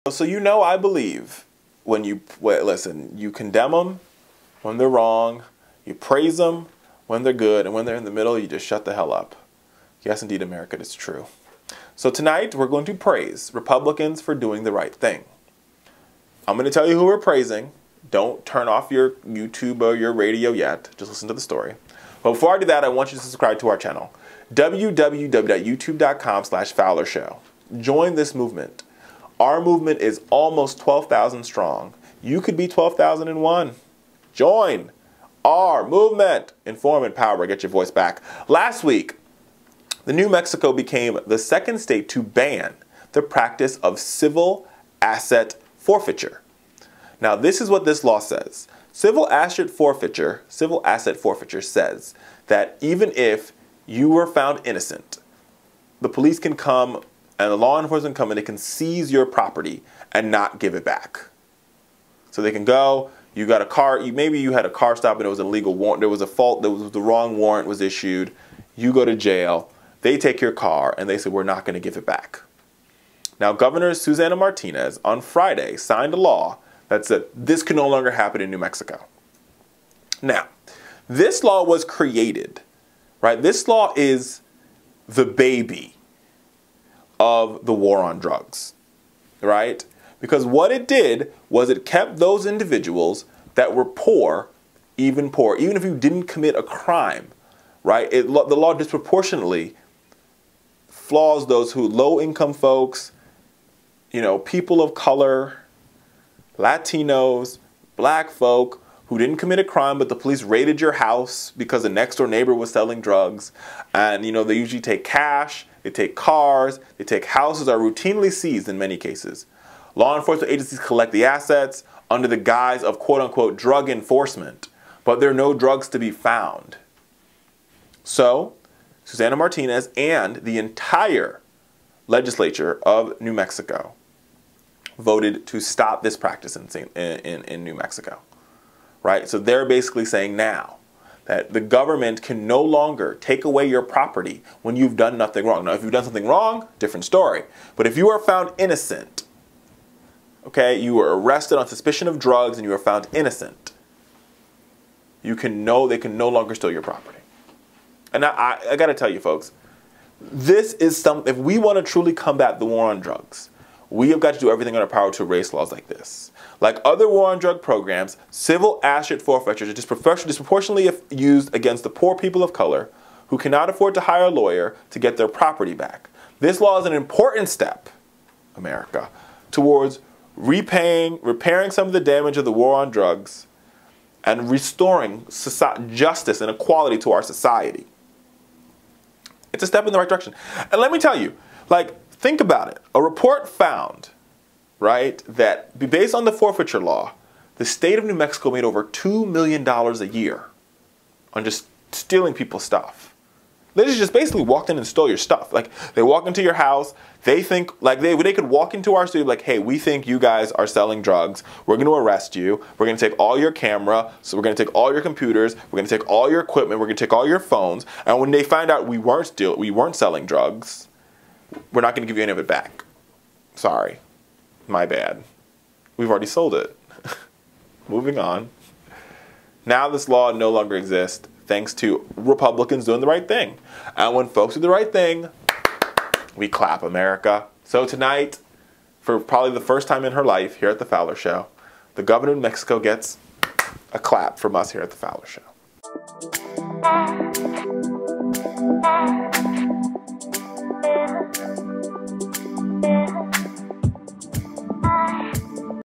So you know I believe when you, listen, you condemn them when they're wrong, you praise them when they're good, and when they're in the middle, you just shut the hell up. Yes, indeed, America, it's true. So tonight, we're going to praise Republicans for doing the right thing. I'm going to tell you who we're praising. Don't turn off your YouTube or your radio yet. Just listen to the story. But before I do that, I want you to subscribe to our channel. www.youtube.com/FowlerShow. Join this movement. Our movement is almost 12,000 strong. You could be 12,001. Join our movement. Inform, empower, get your voice back. Last week, New Mexico became the second state to ban the practice of civil asset forfeiture. Now, this is what this law says. Civil asset forfeiture says that even if you were found innocent, the police can come and the law enforcement come and they can seize your property and not give it back. So they can go, you got a car, maybe you had a car stop and it was an illegal warrant, there was a fault, the wrong warrant was issued, you go to jail, they take your car and they say, we're not going to give it back. Now, Governor Susana Martinez on Friday signed a law that said this can no longer happen in New Mexico. Now, this law was created, right? This law is the baby of the war on drugs, right? Because what it did was it kept those individuals that were poor, even if you didn't commit a crime, right? The law disproportionately flaws those who, low-income folks, you know, people of color, Latinos, black folk who didn't commit a crime, but the police raided your house because the next door neighbor was selling drugs. And, you know, they usually take cash, they take cars, they take houses, are routinely seized in many cases. Law enforcement agencies collect the assets under the guise of quote-unquote drug enforcement, but there are no drugs to be found. So, Susana Martinez and the entire legislature of New Mexico voted to stop this practice in New Mexico, right? So they're basically saying now that the government can no longer take away your property when you've done nothing wrong. Now, if you've done something wrong, different story. But if you are found innocent, okay, you were arrested on suspicion of drugs and you are found innocent, they can no longer steal your property. And I got to tell you, folks, this is something, if we want to truly combat the war on drugs, we have got to do everything in our power to erase laws like this. Like other war on drug programs, civil asset forfeitures are disproportionately used against the poor people of color who cannot afford to hire a lawyer to get their property back. This law is an important step, America, towards repairing some of the damage of the war on drugs and restoring justice and equality to our society. It's a step in the right direction. And let me tell you, like, think about it. A report found, right, that based on the forfeiture law, the state of New Mexico made over $2 million a year on just stealing people's stuff. They just basically walked in and stole your stuff. Like, they walk into your house, they think, like, they could walk into our studio like, hey, we think you guys are selling drugs. We're going to arrest you. We're going to take all your camera. So we're going to take all your computers. We're going to take all your equipment. We're going to take all your phones. And when they find out we weren't selling drugs, we're not going to give you any of it back. Sorry. My bad. We've already sold it. Moving on. Now this law no longer exists thanks to Republicans doing the right thing. And when folks do the right thing, we clap, America. So tonight, for probably the first time in her life here at the Fowler Show, the governor of Mexico gets a clap from us here at the Fowler Show.